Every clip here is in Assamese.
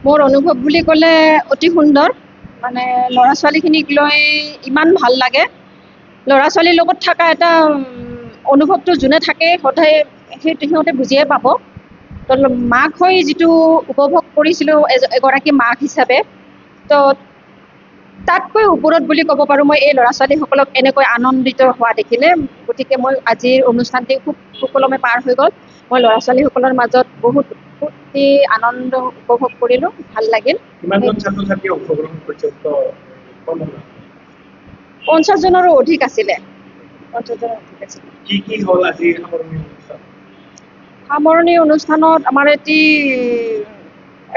মোৰ অনুভৱ বুলি ক'লে অতি সুন্দৰ, মানে ল'ৰা ছোৱালীখিনিক লৈ ইমান ভাল লাগে। ল'ৰা ছোৱালীৰ লগত থকা এটা অনুভৱটো যোনে থাকে সদায় সেইটো সিহঁতে বুজিয়ে পাব। তো মাক হৈ যিটো উপভোগ কৰিছিলোঁ এগৰাকী মাক হিচাপে, তো তাতকৈ ওপৰত বুলি ক'ব পাৰোঁ মই এই ল'ৰা ছোৱালীসকলক এনেকৈ আনন্দিত হোৱা দেখিলে। গতিকে মই আজিৰ অনুষ্ঠানটি খুব সুকলমে পাৰ হৈ গ'ল। মই ল'ৰা ছোৱালীসকলৰ মাজত বহুত ফূৰ্তি আনন্দ উপভোগ কৰিলোঁ, ভাল লাগিল। 50জনৰো অধিক আছিলে। সামৰণি অনুষ্ঠানত আমাৰ এটি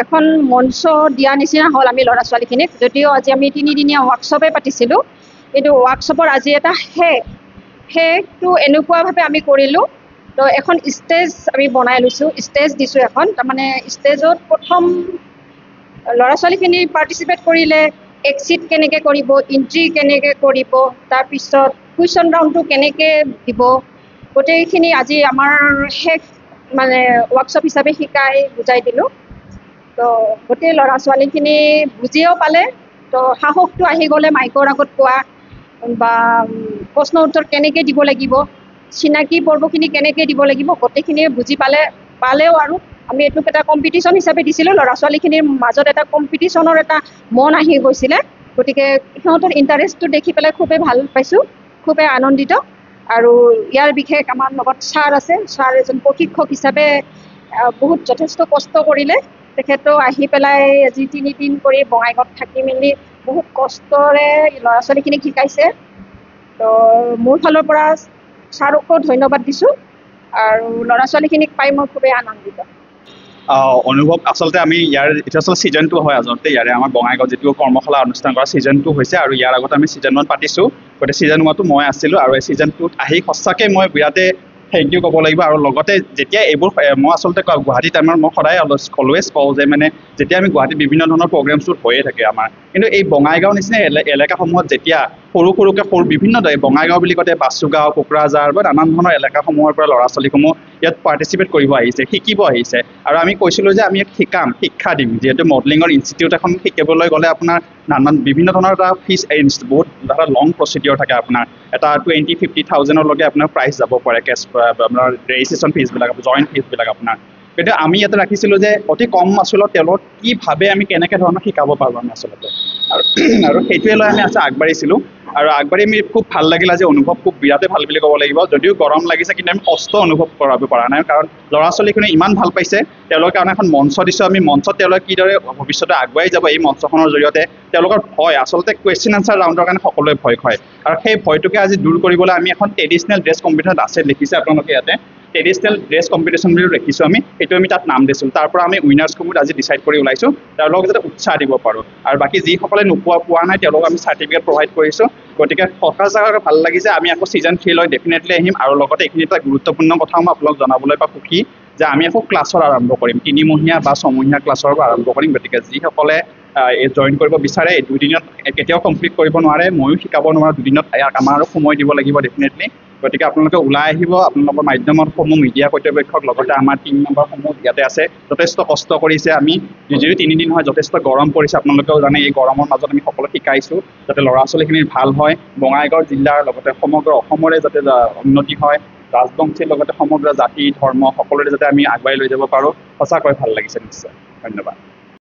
এখন মঞ্চ দিয়া নিচিনা হ'ল আমি ল'ৰা ছোৱালীখিনিক। যদিও আজি আমি 3দিনীয়া ৱৰ্কশ্বপে পাতিছিলোঁ, কিন্তু ৱৰ্কশ্বপৰ আজি এটা শেষটো এনেকুৱাভাৱে আমি কৰিলোঁ। তো এখন ষ্টেজ আমি বনাই লৈছোঁ, ষ্টেজ দিছোঁ এখন। তাৰমানে ষ্টেজত প্ৰথম ল'ৰা ছোৱালীখিনি পাৰ্টিচিপেট কৰিলে এক্সিট কেনেকৈ কৰিব, এণ্ট্ৰি কেনেকৈ কৰিব, তাৰপিছত কুৱেশ্যন ৰাউণ্ডটো কেনেকৈ দিব, গোটেইখিনি আজি আমাৰ শেষ মানে ৱৰ্কশ্বপ হিচাপে শিকাই বুজাই দিলোঁ। তো গোটেই ল'ৰা ছোৱালীখিনি বুজিও পালে। তো সাহসটো আহি গ'লে মাইকৰ আগত কোৱা বা প্ৰশ্ন উত্তৰ কেনেকৈ দিব লাগিব, চিনাকি পৰ্বখিনি কেনেকৈ দিব লাগিব, গোটেইখিনিয়ে বুজি পালেও আৰু আমি এইটোক এটা কম্পিটিশ্যন হিচাপে দিছিলোঁ। ল'ৰা ছোৱালীখিনিৰ মাজত এটা কম্পিটিশ্যনৰ এটা মন আহি গৈছিলে। গতিকে সিহঁতৰ ইণ্টাৰেষ্টটো দেখি পেলাই খুবেই ভাল পাইছোঁ, খুবেই আনন্দিত। আৰু ইয়াৰ বিশেষ আমাৰ লগত ছাৰ আছে, ছাৰ এজন প্ৰশিক্ষক হিচাপে বহুত যথেষ্ট কষ্ট কৰিলে। তেখেতেও আহি পেলাই আজি 3দিন কৰি বঙাইগাঁৱত থাকি মেলি বহুত কষ্টৰে ল'ৰা ছোৱালীখিনিক শিকাইছে। তো মোৰ ফালৰ পৰা ছাৰকো ধন্যবাদ দিছোঁ, আৰু ল'ৰা ছোৱালীখিনিক পাই মই খুবেই আনন্দিত। অনুভৱ আচলতে আমি ইয়াৰ এতিয়া আচলতে ছিজনটো হয় আচলতে ইয়াৰে আমাৰ বঙাইগাঁৱত যিটো কৰ্মশালা অনুষ্ঠান কৰা ছিজনটো হৈছে, আৰু ইয়াৰ আগত আমি ছিজন 1 পাতিছোঁ। গতিকে ছিজন 1তো মই আছিলোঁ, আৰু এই ছিজন 2ত আহি সঁচাকৈ মই বিৰাটেই থেংক ইউ ক'ব লাগিব। আৰু লগতে যেতিয়া এইবোৰ মই আচলতে গুৱাহাটীত মই সদায় অলৱেজ কওঁ যে মানে যেতিয়া আমি গুৱাহাটীত বিভিন্ন ধৰণৰ প্ৰগ্ৰেমছবোৰ হৈয়ে থাকে আমাৰ, কিন্তু এই বঙাইগাঁও নিচিনা এলেকাসমূহত যেতিয়া সৰুকৈ বিভিন্ন বঙাইগাঁও বুলি কওঁতে বাচুগাঁও, কোকৰাঝাৰ বা নানান ধৰণৰ এলেকাসমূহৰ পৰা ল'ৰা ছোৱালীসমূহ ইয়াত পাৰ্টিচিপেট কৰিব আহিছে, শিকিব আহিছে। আৰু আমি কৈছিলোঁ যে আমি ইয়াত শিক্ষা দিম, যিহেতু মডেলিঙৰ ইনষ্টিটিউট এখন শিকিবলৈ গ'লে আপোনাৰ বিভিন্ন ধৰণৰ এটা ফিজ বহুত এটা লং প্ৰচিডিঅ'ৰ থাকে। আপোনাৰ এটা 20-50,000লৈকে আপোনাৰ প্ৰাইচ যাব পাৰে, আপোনাৰ ৰেজিষ্ট্ৰেশ্যন ফিজবিলাক, জইণ্ট ফিজবিলাক আপোনাৰ। কিন্তু আমি ইয়াতে ৰাখিছিলোঁ যে অতি কম আচলতে তেওঁলোকক কি ভাবে আমি কেনেকৈ ধৰণৰ শিকাব পাৰোঁ আমি আচলতে, আৰু সেইটোৱে লৈ আমি আগবাঢ়িছিলোঁ। আৰু আগবাঢ়ি আমি খুব ভাল লাগিল আজি অনুভৱ, খুব বিৰাটেই ভাল বুলি ক'ব লাগিব। যদিও গৰম লাগিছে, কিন্তু আমি কষ্ট অনুভৱ কৰাব পৰা নাই, কাৰণ ল'ৰা ছোৱালীখিনি ইমান ভাল পাইছে। তেওঁলোকৰ কাৰণে এখন মঞ্চ দিছোঁ আমি, মঞ্চত তেওঁলোকে কিদৰে ভৱিষ্যতে আগুৱাই যাব এই মঞ্চখনৰ জৰিয়তে। তেওঁলোকৰ ভয় আচলতে কুৱেশ্যন আনচাৰ ৰাউণ্ডৰ কাৰণে সকলোৱে ভয় খায়, আৰু সেই ভয়টোকে আজি দূৰ কৰিবলৈ আমি এখন ট্ৰেডিশ্যনেল ড্ৰেছ কম্পিটিশ্যন আছে, দেখিছে আপোনালোকে ইয়াতে ট্ৰেডিশ্যনেল ড্ৰেছ কম্পিটিশ্যন বুলি দেখিছোঁ আমি, সেইটো আমি তাত নাম দিছোঁ। তাৰ পৰা আমি উইনাৰ্ছসমূহ আজি ডিচাইড কৰি ওলাইছোঁ, তেওঁলোকক যাতে উৎসাহ দিব পাৰোঁ। আৰু বাকী যিসকলে পোৱা নাই তেওঁলোকক আমি চাৰ্টিফিকেট প্ৰভাইড কৰিছোঁ। গতিকে সঁচাকৈ ভাল লাগিছে। আমি আকৌ ছিজন 3 লৈ ডেফিনেটলি আহিম, আৰু লগতে এইখিনি এটা গুৰুত্বপূৰ্ণ কথাও মই আপোনালোক জনাবলৈ বা সুখী যে আমি আকৌ ক্লাছৰ আৰম্ভ কৰিম, 3মহীয়া বা 6মহীয়া ক্লাছৰ পৰা আৰম্ভ কৰিম। গতিকে যিসকলে জইন কৰিব বিচাৰে, 2 দিনত কেতিয়াও কমপ্লিট কৰিব নোৱাৰে, ময়ো শিকাব নোৱাৰোঁ 2 দিনত, আমাৰো সময় দিব লাগিব ডেফিনেটলি। গতিকে আপোনালোকে ওলাই আহিব, আপোনালোকৰ মাধ্যমসমূহ, মিডিয়া কৰ্তৃপক্ষক, লগতে আমাৰ টিম মেম্বাৰসমূহ ইয়াতে আছে, যথেষ্ট কষ্ট কৰিছে। আমি যদিও 3 দিন হয়, যথেষ্ট গৰম পৰিছে, আপোনালোকেও জানে। এই গৰমৰ মাজত আমি সকলো শিকাইছোঁ যাতে ল'ৰা ছোৱালীখিনিৰ ভাল হয়, বঙাইগাঁও জিলাৰ লগতে সমগ্ৰ অসমৰে যাতে উন্নতি হয়, ৰাজবংশীৰ লগতে সমগ্ৰ জাতি ধৰ্ম সকলোৰে যাতে আমি আগুৱাই লৈ যাব পাৰোঁ। সঁচাকৈ ভাল লাগিছে, নিশ্চয়। ধন্যবাদ।